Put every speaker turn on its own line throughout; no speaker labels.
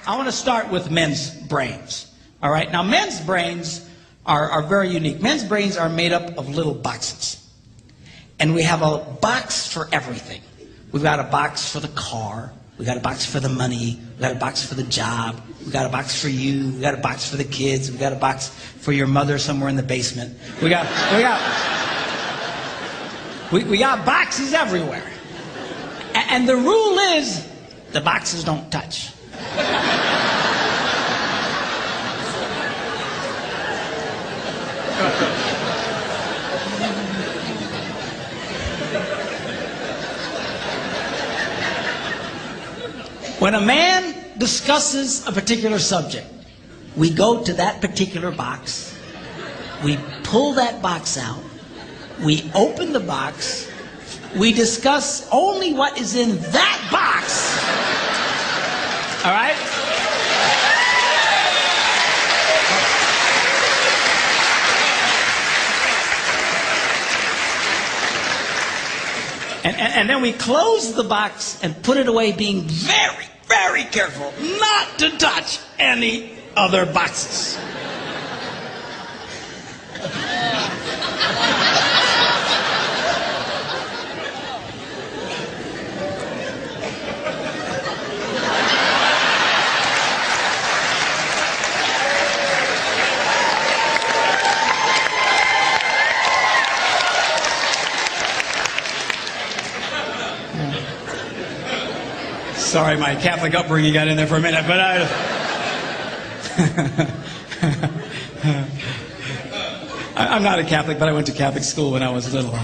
I want to start with men's brains. All right. Now, men's brains are very unique. Men's brains are made up of little boxes. And we have a box for everything. We've got a box for the car. We've got a box for the money. We've got a box for the job. We've got a box for you. We've got a box for the kids. We've got a box for your mother somewhere in the basement. We got boxes everywhere. And the rule is the boxes don't touch. When a man discusses a particular subject, we go to that particular box, we pull that box out, we open the box, we discuss only what is in that box. All right? And then we close the box and put it away, being very, very careful not to touch any other boxes. Sorry, my Catholic upbringing got in there for a minute, but I'm not a Catholic, but I went to Catholic school when I was little.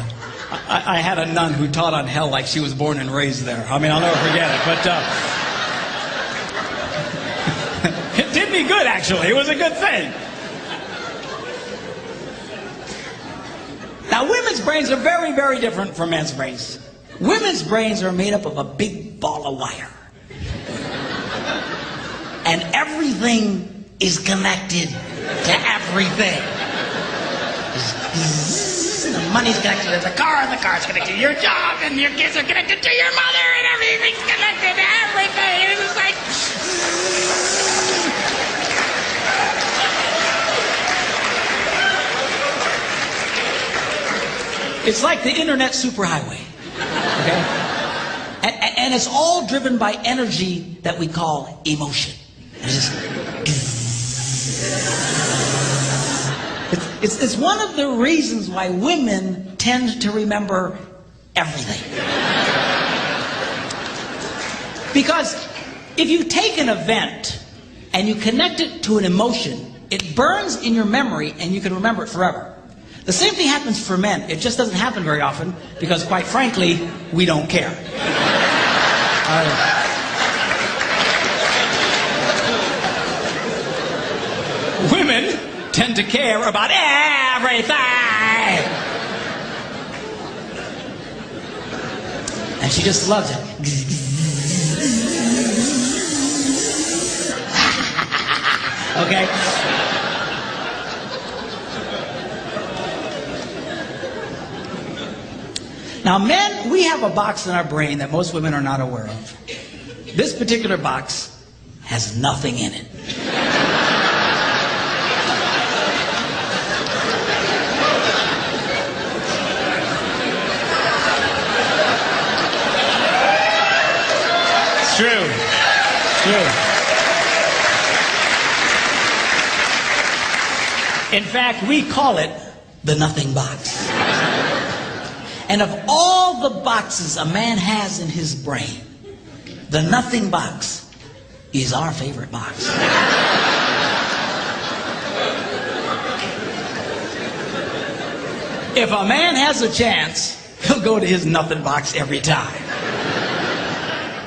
I had a nun who taught on hell like she was born and raised there. I mean, I'll never forget it, but it did me good, actually. It was a good thing. Now, women's brains are very, very different from men's brains. Women's brains are made up of a big ball of wire. And everything is connected to everything. The money's connected to the car, and the car's connected to your job, and your kids are connected to your mother, and everything's connected to everything. It's like... It's like the internet superhighway. Okay? And it's all driven by energy that we call emotion. It's one of the reasons why women tend to remember everything. Because if you take an event and you connect it to an emotion, it burns in your memory and you can remember it forever. The same thing happens for men. It just doesn't happen very often because, quite frankly, we don't care. Women tend to care about everything. And she just loves it. Okay? Now, men, we have a box in our brain that most women are not aware of. This particular box has nothing in it. It's true. It's true. In fact, we call it the nothing box. And of all the boxes a man has in his brain, the nothing box is our favorite box. If a man has a chance, he'll go to his nothing box every time.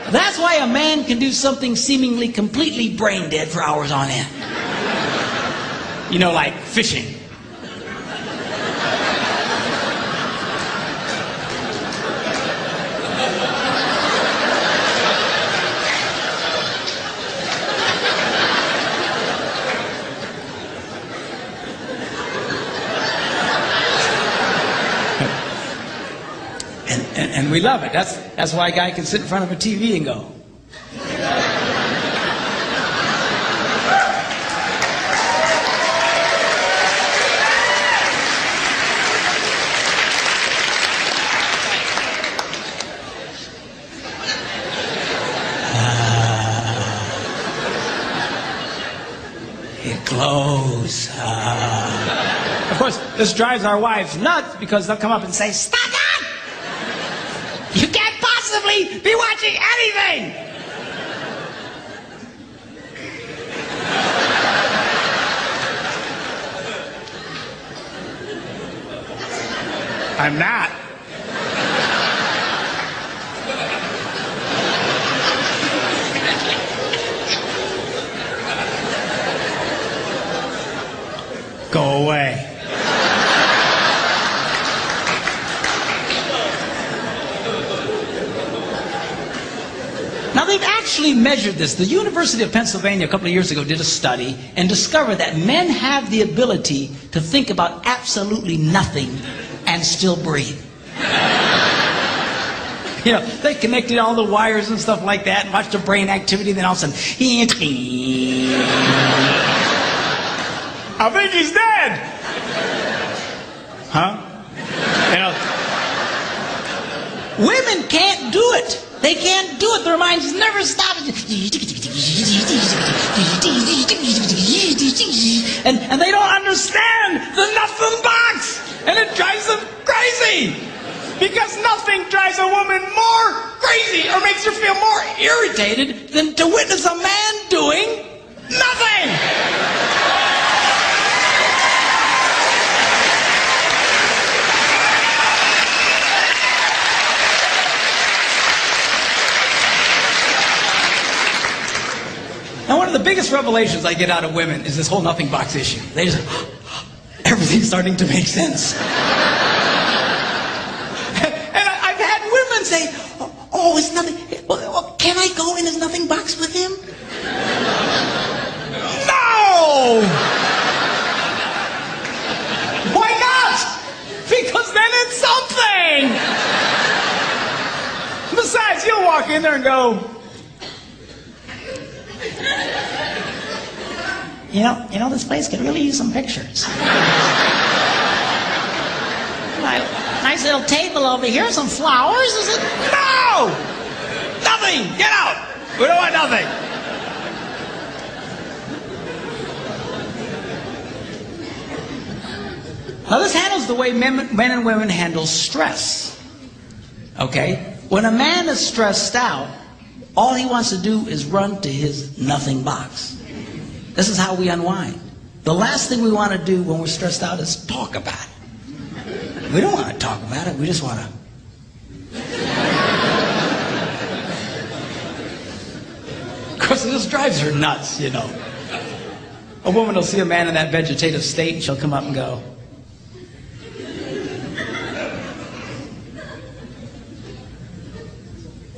That's why a man can do something seemingly completely brain dead for hours on end. You know, like fishing. And we love it. That's why a guy can sit in front of a TV and go. closer. Of course, this drives our wives nuts because they'll come up and say, stop that! You can't possibly be watching anything! I'm not. Go away. Now they've actually measured this. The University of Pennsylvania a couple of years ago did a study and discovered that men have the ability to think about absolutely nothing and still breathe. You know, they connected all the wires and stuff like that and watched the brain activity, then all of a sudden, I think he's dead. Huh? You know, women can't do it. They can't do it. Their minds never stop. And they don't understand the nothing box. And it drives them crazy. Because nothing drives a woman more crazy or makes her feel more irritated than to witness a man doing nothing. Now, one of the biggest revelations I get out of women is this whole nothing box issue. They just, everything's starting to make sense. And I've had women say, oh, it's nothing. Well, can I go in his nothing box with him? No! Why not? Because then it's something. Besides, you'll walk in there and go, You know, this place could really use some pictures. Nice little table over here, some flowers. Is it? No! Nothing! Get out! We don't want nothing. Now this handles the way men and women handle stress. Okay? When a man is stressed out, all he wants to do is run to his nothing box. This is how we unwind. The last thing we want to do when we're stressed out is talk about it. We don't want to talk about it. We just want to. Of course, this drives her nuts, you know. A woman will see a man in that vegetative state and she'll come up and go,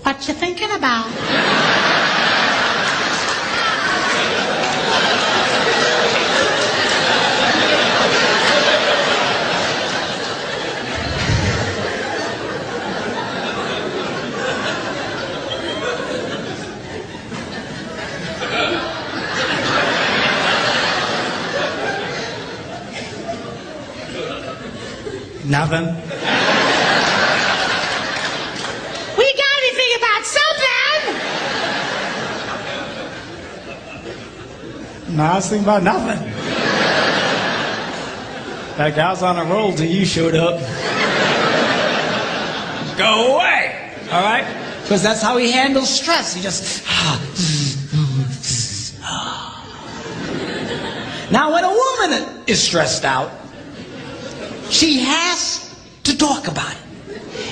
what you thinking about? Nothing. We gotta be thinking about something. No, I was thinking about nothing. That guy was on a roll till you showed up. Go away. All right? Because that's how he handles stress. He just. Now, when a woman is stressed out, she has to talk about it.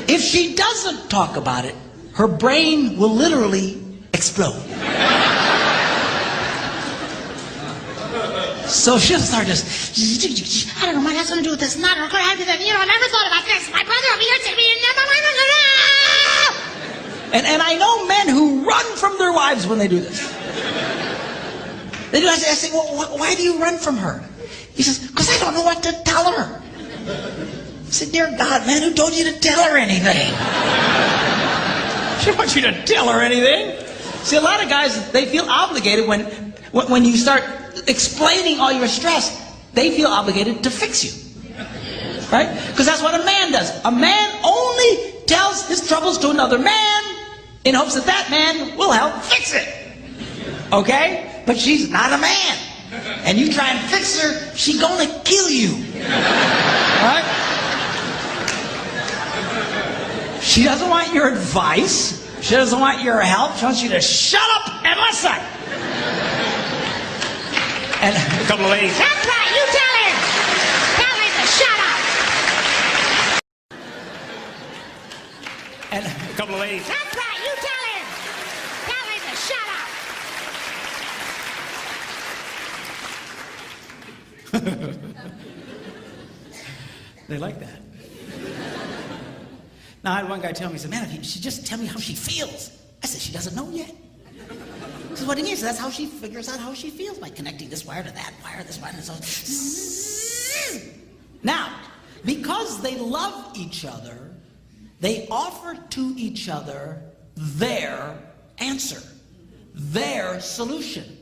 If she doesn't talk about it, her brain will literally explode. So she'll start just, I don't know what that's going to do with this. Not going to have that. You know, I never thought about this. My brother over here said me. And I know men who run from their wives when they do this. They do. I say, well, why do you run from her? He says, because I don't know what to tell her. I said, dear God, man, who told you to tell her anything? She wants you to tell her anything. See, a lot of guys, they feel obligated when you start explaining all your stress, they feel obligated to fix you. Right? Because that's what a man does. A man only tells his troubles to another man in hopes that that man will help fix it. Okay? But she's not a man. and you try and fix her, she gonna kill you. Right? She doesn't want your advice. She doesn't want your help. She wants you to shut up and listen. And a couple of ladies, that's right, you tell him. Tell him to shut up. And a couple of ladies, that's right, you tell him. Tell him to shut up. They like that. Now, I had one guy tell me, he said, man, if you should just tell me how she feels. I said, she doesn't know yet. This is what he means. That's how she figures out how she feels, by connecting this wire to that wire, this wire, and so on. Now, because they love each other, they offer to each other their answer, their solution.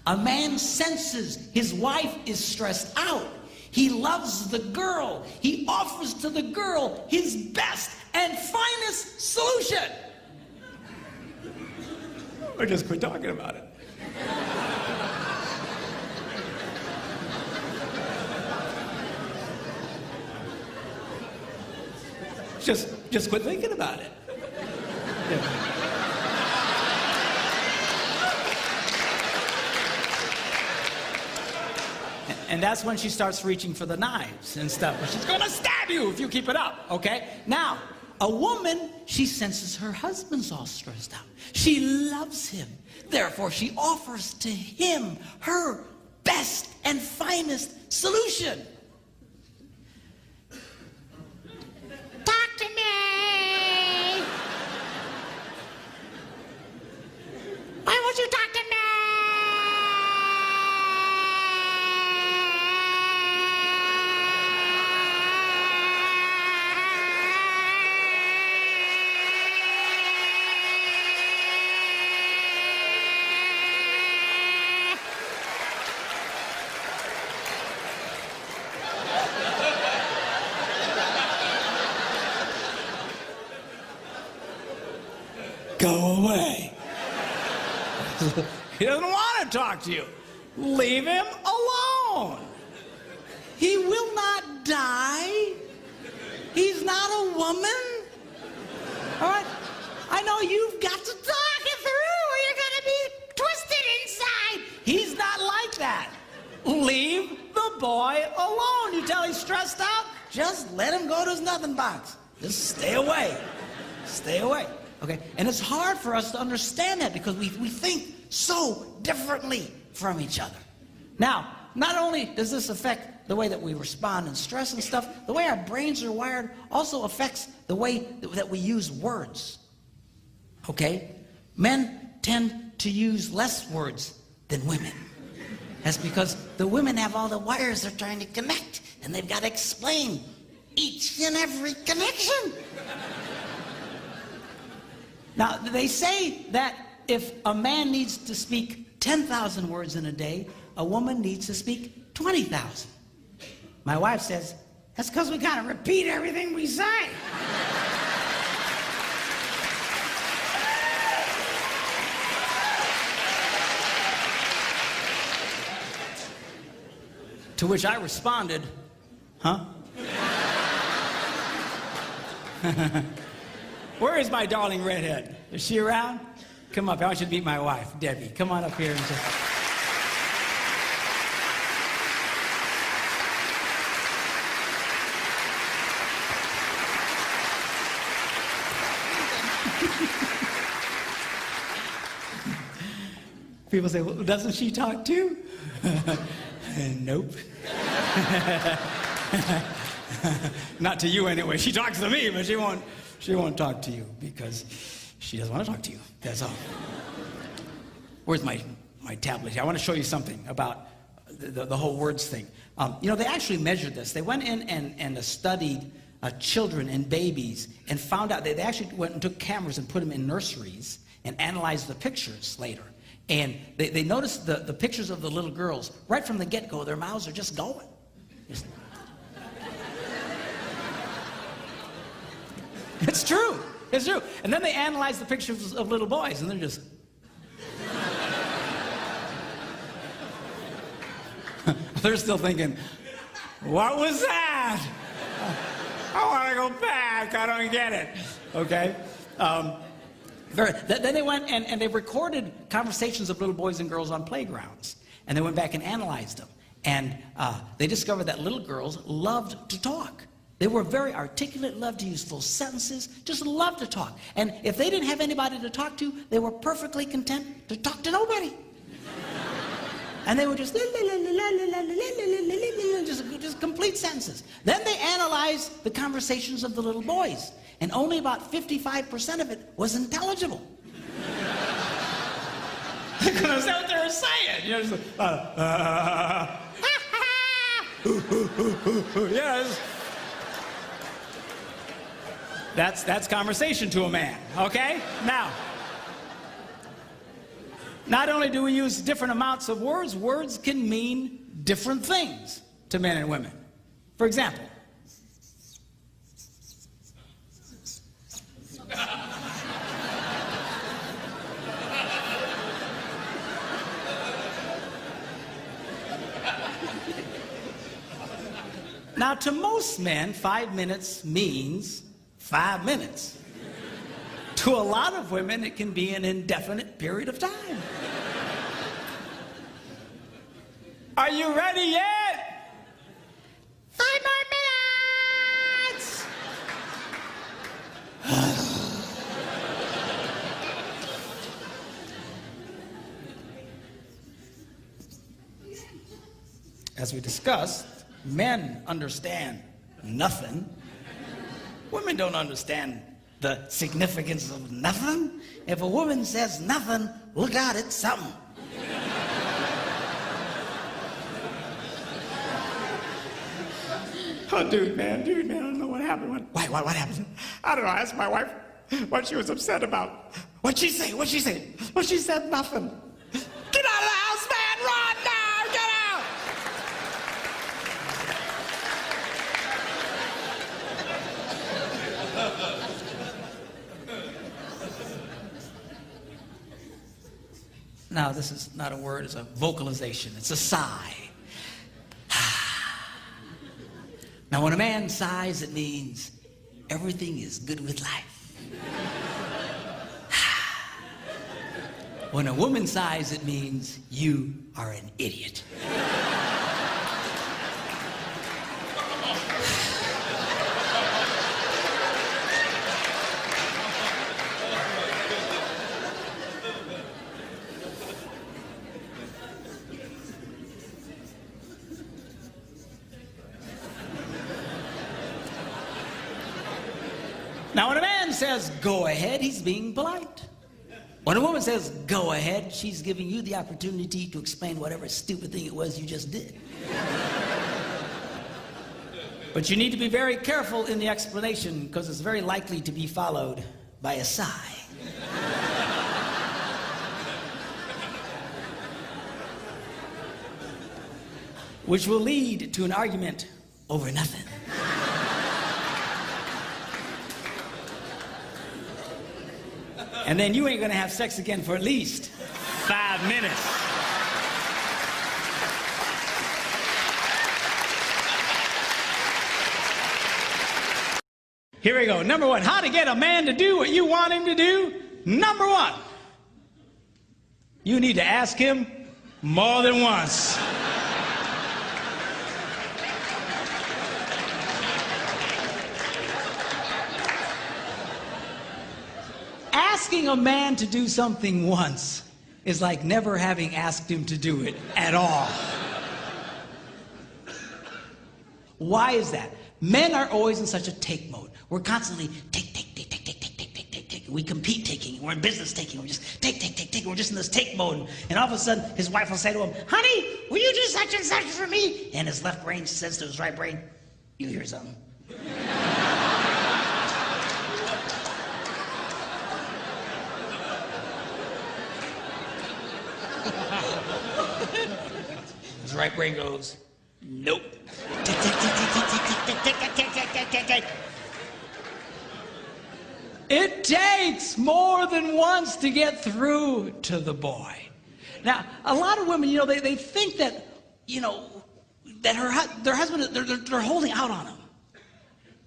A man senses his wife is stressed out. He loves the girl. He offers to the girl his best and finest solution. Or just quit talking about it. Just quit thinking about it. Yeah. And that's when she starts reaching for the knives and stuff. She's gonna stab you if you keep it up, okay? Now, a woman, she senses her husband's all stressed out. She loves him. Therefore, she offers to him her best and finest solution. Talk to me. Why won't you talk to me? Go away. He doesn't want to talk to you. Leave him alone. He will not die. He's not a woman. All right? I know you've got to talk it through or you're going to be twisted inside. He's not like that. Leave the boy alone. You tell he's stressed out, just let him go to his nothing box. Just stay away. Stay away. Okay? And it's hard for us to understand that because we think so differently from each other. Now, not only does this affect the way that we respond in stress and stuff, the way our brains are wired also affects the way that we use words. Okay? Men tend to use less words than women. That's because the women have all the wires they're trying to connect, and they've got to explain each and every connection. Now, they say that if a man needs to speak 10,000 words in a day, a woman needs to speak 20,000. My wife says, that's because we gotta repeat everything we say. To which I responded, huh? Where is my darling redhead? Is she around? Come up. I want you to meet my wife, Debbie. Come on up here and just... People say, well, doesn't she talk too? Nope. Not to you anyway. She talks to me, but she won't talk to you because she doesn't want to talk to you. That's all. Where's my tablet here? I want to show you something about the whole words thing. You know, they actually measured this. They went in and studied children and babies and found out, they actually went and took cameras and put them in nurseries and analyzed the pictures later. And they noticed the pictures of the little girls. Right from the get-go, their mouths are just going. It's true. It's true. And then they analyzed the pictures of little boys, and they're just...
They're still thinking, what was that? I want to go back. I don't get it. Okay? Then they went and they recorded conversations of little boys and girls on playgrounds. And they went back and analyzed them. And they discovered that little girls loved to talk. They were very articulate, loved to use full sentences, just loved to talk. And if they didn't have anybody to talk to, they were perfectly content to talk to nobody. And they were just complete sentences. Then they analyzed the conversations of the little boys, and only about 55% of it was intelligible. They couldn't understand what they were saying. You know, just yes. That's conversation to a man. Okay? Now. Not only do we use different amounts of words, words can mean different things to men and women. For example, now to most men, 5 minutes means 5 minutes. To a lot of women, it can be an indefinite period of time. Are you ready yet? 5 more minutes! As we discussed, men understand nothing. Women don't understand the significance of nothing. If a woman says nothing, look out, it's something. Oh, dude, man, I don't know what happened. What happened? I don't know. I asked my wife what she was upset about. What'd she say? Well, she said nothing. Get out of the house, man! Run now! Get out! Now, this is not a word, it's a vocalization. It's a sigh. Now, when a man sighs, it means everything is good with life. When a woman sighs, it means you are an idiot. Now, when a man says, go ahead, he's being polite. When a woman says, go ahead, she's giving you the opportunity to explain whatever stupid thing it was you just did. But you need to be very careful in the explanation, because it's very likely to be followed by a sigh. Which will lead to an argument over nothing. And then you ain't gonna have sex again for at least 5 minutes. Here we go. Number one, how to get a man to do what you want him to do. Number one, you need to ask him more than once. Asking a man to do something once is like never having asked him to do it at all. Why is that? Men are always in such a take mode. We're constantly take. We compete taking. We're in business taking. We're just take. We're just in this take mode. And all of a sudden, his wife will say to him, honey, will you do such and such for me? And his left brain says to his right brain, you hear something. His right brain goes, nope. It takes more than once to get through to the boy. Now, a lot of women, they think that,
that their husband, they're holding out on them.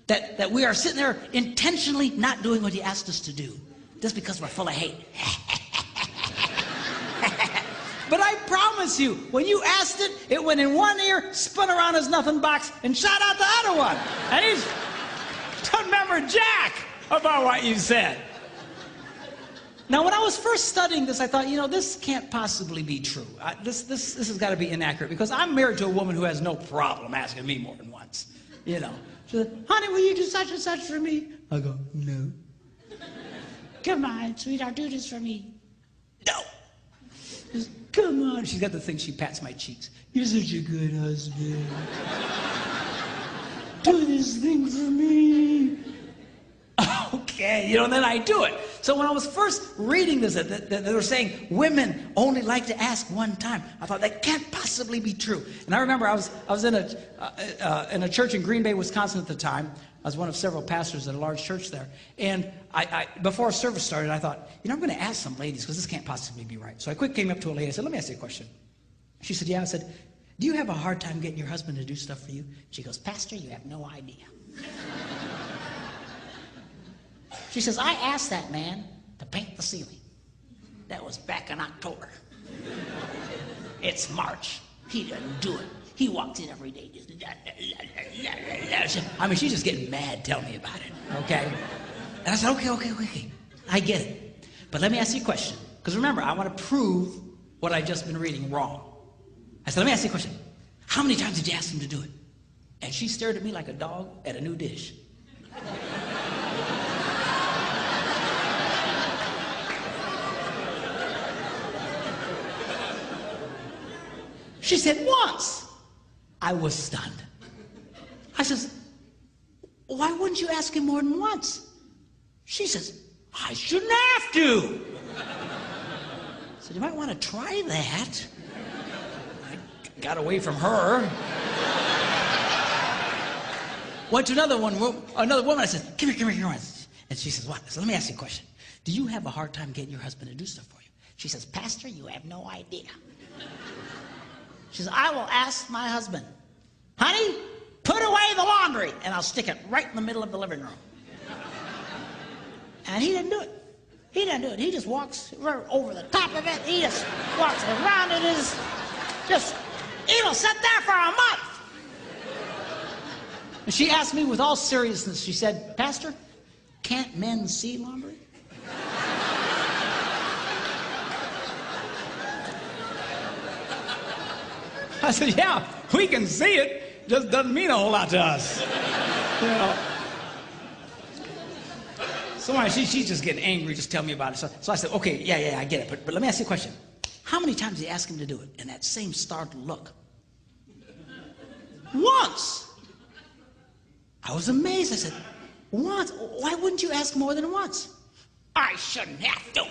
That we are sitting there intentionally not doing what he asked us to do, just because we're full of hate. But I promise you, when you asked it, it went in one ear, spun around his nothing box, and shot out the other one. And he doesn't remember jack about what you said. Now, when I was first studying this, I thought, this can't possibly be true. This has got to be inaccurate, because I'm married to a woman who has no problem asking me more than once. She said, honey, will you do such and such for me? I go, no. Come on, sweetheart, do this for me. No. Just, come on. She's got the thing, she pats my cheeks. You're such a good husband. Do this thing for me. Okay, and then I do it. So when I was first reading this, they were saying women only like to ask one time. I thought that can't possibly be true. And I remember I was in a church in Green Bay, Wisconsin at the time. I was one of several pastors at a large church there. And I before service started, I thought, I'm going to ask some ladies, because this can't possibly be right. So I quick came up to a lady. I said, let me ask you a question. She said, yeah. I said, do you have a hard time getting your husband to do stuff for you? She goes, Pastor, you have no idea. She says, I asked that man to paint the ceiling. That was back in October. It's March. He doesn't do it. He walks in every day. She's just getting mad telling me about it, okay? And I said, okay. I get it. But let me ask you a question. Because remember, I want to prove what I've just been reading wrong. I said, let me ask you a question. How many times did you ask him to do it? And she stared at me like a dog at a new dish. She said, once. I was stunned. I says, why wouldn't you ask him more than once? She says, I shouldn't have to. I said, you might want to try that. I got away from her. Went to another woman. I said, come here. And she says, what? I said, let me ask you a question. Do you have a hard time getting your husband to do stuff for you? She says, Pastor, you have no idea. She says, I will ask my husband, honey, put away the laundry, and I'll stick it right in the middle of the living room. And he didn't do it. He just walks over the top of it. He just walks around it. It'll sit there for a month. And she asked me with all seriousness, she said, Pastor, can't men see laundry? I said, yeah, we can see it. Just doesn't mean a whole lot to us. So she's just getting angry, just tell me about it. So I said, okay, yeah, I get it. But let me ask you a question. How many times did you ask him to do it? And that same startled look. Once. I was amazed. I said, once? Why wouldn't you ask more than once? I shouldn't have to.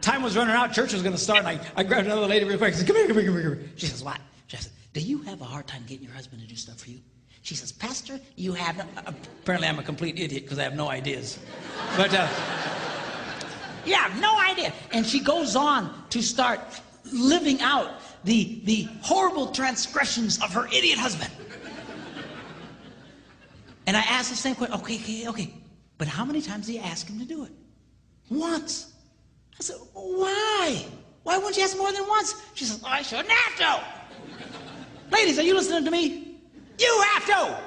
Time was running out, church was going to start, and I grabbed another lady real quick. I said, come here. She says, what? She said, do you have a hard time getting your husband to do stuff for you? She says, Pastor, you have no... Apparently I'm a complete idiot because I have no ideas. But, yeah, I have no idea. And she goes on to start living out the horrible transgressions of her idiot husband. And I asked the same question, okay. But how many times do you ask him to do it? Once. I said, why? Why wouldn't you ask more than once? She says, I shouldn't have to. Ladies, are you listening to me? You have to.